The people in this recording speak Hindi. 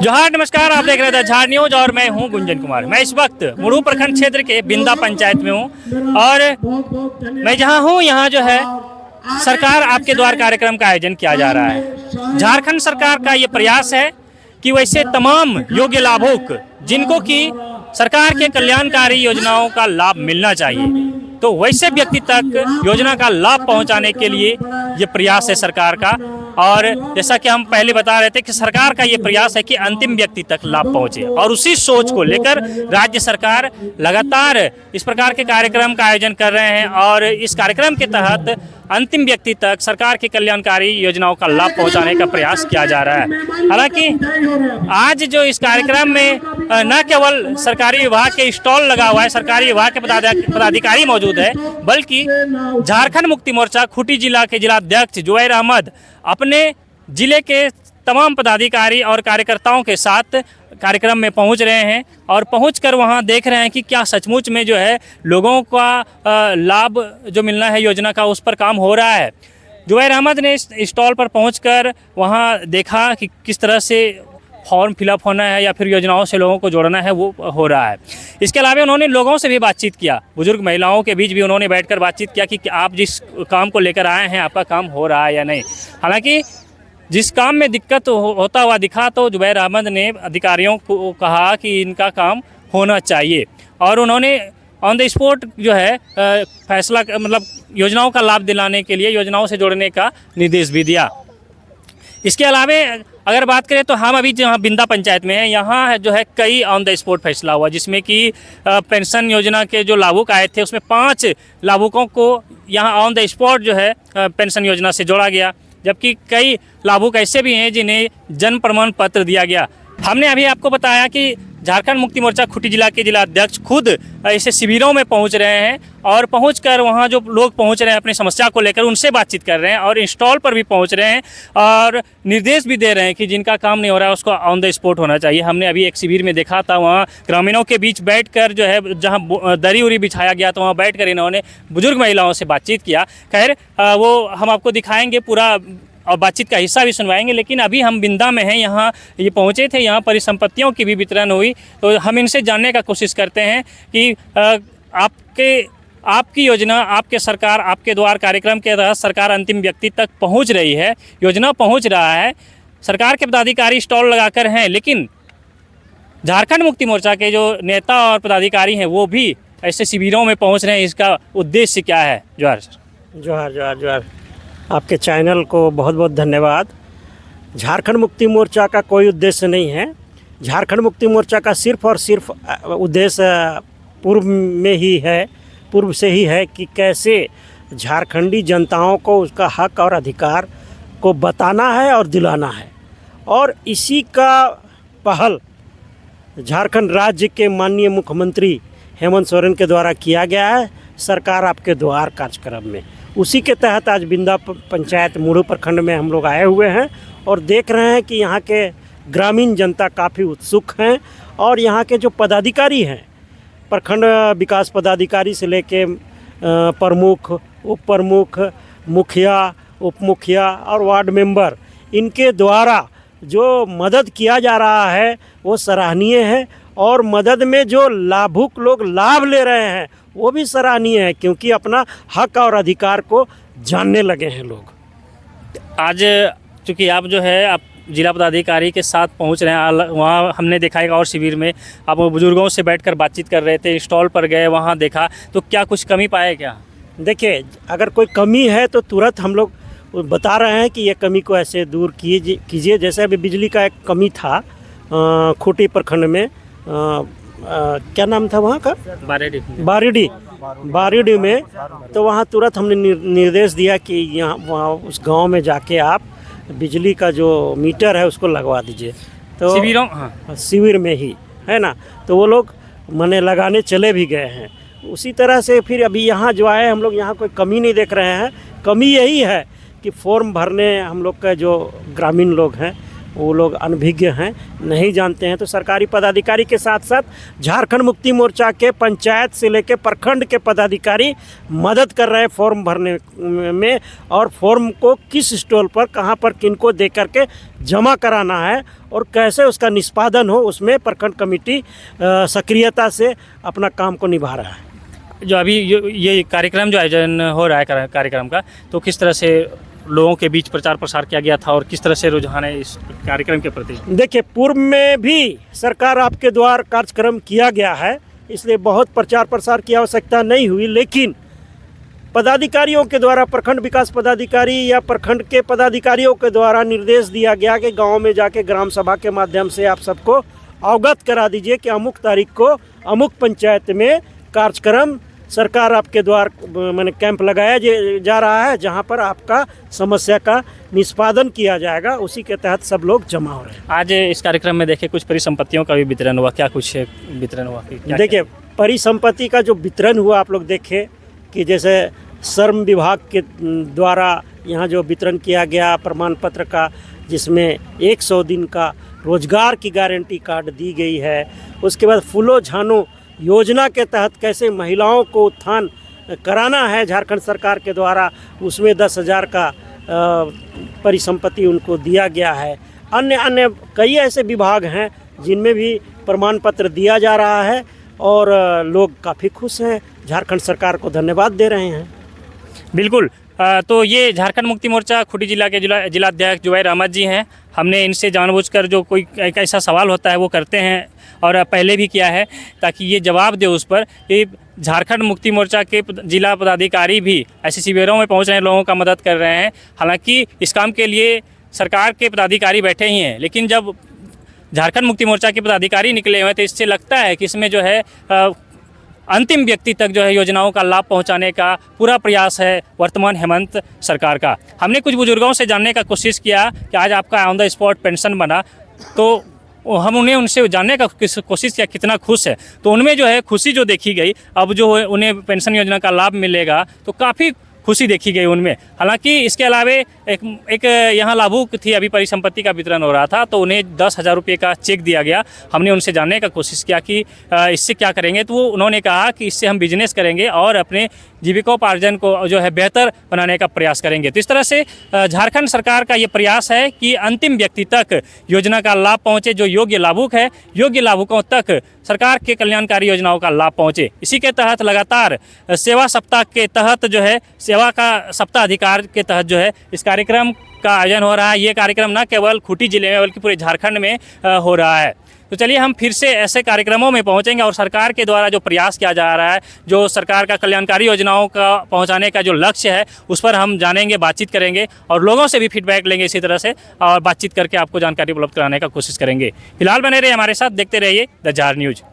जोहार, नमस्कार। आप देख रहे थे झार न्यूज और मैं हूं गुंजन कुमार। मैं इस वक्त मुरू प्रखंड क्षेत्र के बिंदा पंचायत में हूं और मैं जहां हूं यहां जो है सरकार आपके द्वार कार्यक्रम का आयोजन किया जा रहा है। झारखंड सरकार का ये प्रयास है कि वैसे तमाम योग्य लाभुक जिनको कि सरकार के कल्याणकारी योजनाओं का लाभ मिलना चाहिए, तो वैसे व्यक्ति तक योजना का लाभ पहुंचाने के लिए ये प्रयास है सरकार का। और जैसा कि हम पहले बता रहे थे कि सरकार का ये प्रयास है कि अंतिम व्यक्ति तक लाभ पहुंचे, और उसी सोच को लेकर राज्य सरकार लगातार इस प्रकार के कार्यक्रम का आयोजन कर रहे हैं। और इस कार्यक्रम के तहत अंतिम व्यक्ति तक सरकार की कल्याणकारी योजनाओं का लाभ पहुंचाने का प्रयास किया जा रहा है। हालांकि आज जो इस कार्यक्रम में न केवल सरकारी विभाग के स्टॉल लगा हुआ है, सरकारी विभाग के पदाधिकारी मौजूद है, बल्कि झारखंड मुक्ति मोर्चा खूंटी जिला के जिलाध्यक्ष जुबैर अहमद अपने जिले के तमाम पदाधिकारी और कार्यकर्ताओं के साथ कार्यक्रम में पहुंच रहे हैं और पहुंचकर वहां देख रहे हैं कि क्या सचमुच में जो है लोगों का लाभ जो मिलना है योजना का, उस पर काम हो रहा है। जुबैर अहमद ने इस स्टॉल पर पहुंचकर वहां देखा कि किस तरह से फॉर्म फिलअप होना है या फिर योजनाओं से लोगों को जोड़ना है, वो हो रहा है। इसके अलावा उन्होंने लोगों से भी बातचीत किया, बुजुर्ग महिलाओं के बीच भी उन्होंने बैठकर बातचीत किया कि आप जिस काम को लेकर आए हैं आपका काम हो रहा है या नहीं। हालांकि जिस काम में दिक्कत होता हुआ दिखा तो जुबैर अहमद ने अधिकारियों को कहा कि इनका काम होना चाहिए, और उन्होंने ऑन द स्पॉट जो है फैसला मतलब योजनाओं का लाभ दिलाने के लिए योजनाओं से जोड़ने का निर्देश भी दिया। इसके अलावा अगर बात करें तो हम अभी जहाँ बिंदा पंचायत में हैं, यहाँ जो है कई ऑन द स्पॉट फैसला हुआ, जिसमें कि पेंशन योजना के जो लाभुक आए थे उसमें 5 लाभुकों को यहाँ ऑन द स्पॉट जो है पेंशन योजना से जोड़ा गया, जबकि कई लाभुक ऐसे भी हैं जिन्हें जन्म प्रमाण पत्र दिया गया। हमने अभी आपको बताया कि झारखंड मुक्ति मोर्चा खूंटी जिला के जिलाध्यक्ष खुद ऐसे शिविरों में पहुंच रहे हैं और पहुंचकर वहां जो लोग पहुंच रहे हैं अपनी समस्या को लेकर उनसे बातचीत कर रहे हैं, और इंस्टॉल पर भी पहुंच रहे हैं और निर्देश भी दे रहे हैं कि जिनका काम नहीं हो रहा है उसको ऑन द स्पॉट होना चाहिए। हमने अभी एक शिविर में देखा था, वहाँ ग्रामीणों के बीच बैठकर जो है जहाँ दरी उरी बिछाया गया तो वहाँ बैठकर इन्होंने बुजुर्ग महिलाओं से बातचीत किया। खैर वो हम आपको दिखाएंगे पूरा और बातचीत का हिस्सा भी सुनवाएंगे, लेकिन अभी हम बिंदा में हैं, यहाँ ये पहुँचे थे, यहाँ परिसंपत्तियों की भी वितरण हुई, तो हम इनसे जानने का कोशिश करते हैं कि आपकी योजना, आपके सरकार आपके द्वार कार्यक्रम के तहत सरकार अंतिम व्यक्ति तक पहुँच रही है, योजना पहुँच रहा है, सरकार के पदाधिकारी स्टॉल लगाकर हैं, लेकिन झारखंड मुक्ति मोर्चा के जो नेता और पदाधिकारी हैं वो भी ऐसे शिविरों में पहुँच रहे हैं। इसका उद्देश्य क्या है? जोहार सर। जोहार जोहार जोहार। आपके चैनल को बहुत बहुत धन्यवाद। झारखंड मुक्ति मोर्चा का कोई उद्देश्य नहीं है। झारखंड मुक्ति मोर्चा का सिर्फ और सिर्फ उद्देश्य पूर्व से ही है कि कैसे झारखंडी जनताओं को उसका हक और अधिकार को बताना है और दिलाना है, और इसी का पहल झारखंड राज्य के माननीय मुख्यमंत्री हेमंत सोरेन के द्वारा किया गया है सरकार आपके द्वार कार्यक्रम में। उसी के तहत आज बिंदा पंचायत मुरू प्रखंड में हम लोग आए हुए हैं और देख रहे हैं कि यहाँ के ग्रामीण जनता काफ़ी उत्सुक हैं, और यहाँ के जो पदाधिकारी हैं, प्रखंड विकास पदाधिकारी से लेके प्रमुख, उप प्रमुख, मुखिया, उप मुखिया और वार्ड मेंबर, इनके द्वारा जो मदद किया जा रहा है वो सराहनीय है, और मदद में जो लाभुक लोग लाभ ले रहे हैं वो भी सराहनीय है, क्योंकि अपना हक और अधिकार को जानने लगे हैं लोग। आज चूँकि आप जो है आप जिला पदाधिकारी के साथ पहुंच रहे हैं, वहाँ हमने देखा एक और शिविर में आप बुजुर्गों से बैठकर बातचीत कर रहे थे, स्टॉल पर गए, वहाँ देखा, तो क्या कुछ कमी पाए क्या? देखिए, अगर कोई कमी है तो तुरंत हम लोग बता रहे हैं कि ये कमी को ऐसे दूर कीजिए। जैसे अभी बिजली का एक कमी था खूंटी प्रखंड में, क्या नाम था वहाँ का? बारीडी में। तो वहाँ तुरंत हमने निर्देश दिया कि यहाँ वहाँ उस गांव में जाके आप बिजली का जो मीटर है उसको लगवा दीजिए। तो शिविर में ही है ना, तो वो लोग मने लगाने चले भी गए हैं। उसी तरह से फिर अभी यहाँ जो आए हम लोग यहाँ कोई कमी नहीं देख रहे हैं। कमी यही है कि फॉर्म भरने हम लोग का जो ग्रामीण लोग हैं वो लोग अनभिज्ञ हैं, नहीं जानते हैं। तो सरकारी पदाधिकारी के साथ साथ झारखंड मुक्ति मोर्चा के पंचायत से लेकर प्रखंड के पदाधिकारी मदद कर रहे हैं फॉर्म भरने में, और फॉर्म को किस स्टॉल पर कहाँ पर किनको दे करके जमा कराना है और कैसे उसका निष्पादन हो, उसमें प्रखंड कमेटी सक्रियता से अपना काम को निभा रहा है। जो अभी ये कार्यक्रम जो आयोजन हो रहा है कार्यक्रम का, तो किस तरह से लोगों के बीच प्रचार प्रसार किया गया था और किस तरह से रुझान है इस कार्यक्रम के प्रति? देखिए, पूर्व में भी सरकार आपके द्वार कार्यक्रम किया गया है, इसलिए बहुत प्रचार प्रसार की आवश्यकता नहीं हुई, लेकिन पदाधिकारियों के द्वारा, प्रखंड विकास पदाधिकारी या प्रखंड के पदाधिकारियों के द्वारा निर्देश दिया गया कि गांव में जाके ग्राम सभा के माध्यम से आप सबको अवगत करा दीजिए कि अमुक तारीख को अमुक पंचायत में कार्यक्रम सरकार आपके द्वार मैंने कैंप लगाया जा रहा है, जहां पर आपका समस्या का निष्पादन किया जाएगा। उसी के तहत सब लोग जमा हो रहे हैं। आज इस कार्यक्रम में देखिए कुछ परिसंपत्तियों का भी वितरण हुआ, क्या कुछ वितरण हुआ? देखिए, परिसंपत्ति का जो वितरण हुआ, आप लोग देखें कि जैसे श्रम विभाग के द्वारा यहाँ जो वितरण किया गया प्रमाण पत्र का, जिसमें 100 दिन का रोजगार की गारंटी कार्ड दी गई है। उसके बाद फूलो झानो योजना के तहत कैसे महिलाओं को उत्थान कराना है झारखंड सरकार के द्वारा, उसमें 10,000 का परिसंपत्ति उनको दिया गया है। अन्य अन्य कई ऐसे विभाग हैं जिनमें भी प्रमाण पत्र दिया जा रहा है और लोग काफ़ी खुश हैं, झारखंड सरकार को धन्यवाद दे रहे हैं। बिल्कुल। तो ये झारखंड मुक्ति मोर्चा खूंटी जिला के जिलाध्यक्ष जुबैर अहमद जी हैं। हमने इनसे जानबूझकर जो कोई एक ऐसा सवाल होता है वो करते हैं, और पहले भी किया है, ताकि ये जवाब दे उस पर। ये झारखंड मुक्ति मोर्चा के जिला पदाधिकारी भी ऐसे शिविरों में पहुंच रहे हैं, लोगों का मदद कर रहे हैं। हालांकि इस काम के लिए सरकार के पदाधिकारी बैठे ही हैं, लेकिन जब झारखंड मुक्ति मोर्चा के पदाधिकारी निकले हुए हैं तो इससे लगता है कि इसमें जो है अंतिम व्यक्ति तक जो है योजनाओं का लाभ पहुंचाने का पूरा प्रयास है वर्तमान हेमंत सरकार का। हमने कुछ बुजुर्गों से जानने का कोशिश किया कि आज आपका ऑन द स्पॉट पेंशन बना, तो हम उनसे जानने का कोशिश किया कितना खुश है। तो उनमें जो है खुशी जो देखी गई, अब जो है उन्हें पेंशन योजना का लाभ मिलेगा, तो काफ़ी खुशी देखी गई उनमें। हालांकि इसके अलावे एक यहाँ लाभुक थी, अभी परिसंपत्ति का वितरण हो रहा था, तो उन्हें 10,000 रुपये का चेक दिया गया। हमने उनसे जानने का कोशिश किया कि इससे क्या करेंगे, तो उन्होंने कहा कि इससे हम बिजनेस करेंगे और अपने जीविकोपार्जन को जो है बेहतर बनाने का प्रयास करेंगे। तो इस तरह से झारखंड सरकार का ये प्रयास है कि अंतिम व्यक्ति तक योजना का लाभ पहुँचे, जो योग्य लाभुक है, योग्य लाभुकों तक सरकार के कल्याणकारी योजनाओं का लाभ पहुँचे। इसी के तहत लगातार सेवा सप्ताह के तहत जो है, सेवा का सप्ताह अधिकार के तहत जो है इस कार्यक्रम का आयोजन हो रहा है। ये कार्यक्रम न केवल खूंटी जिले में बल्कि पूरे झारखंड में हो रहा है। तो चलिए हम फिर से ऐसे कार्यक्रमों में पहुंचेंगे और सरकार के द्वारा जो प्रयास किया जा रहा है, जो सरकार का कल्याणकारी योजनाओं का पहुंचाने का जो लक्ष्य है, उस पर हम जानेंगे, बातचीत करेंगे और लोगों से भी फीडबैक लेंगे इसी तरह से, और बातचीत करके आपको जानकारी उपलब्ध कराने का कोशिश करेंगे। फिलहाल बने रहिए हमारे साथ, देखते रहिए द जार न्यूज़।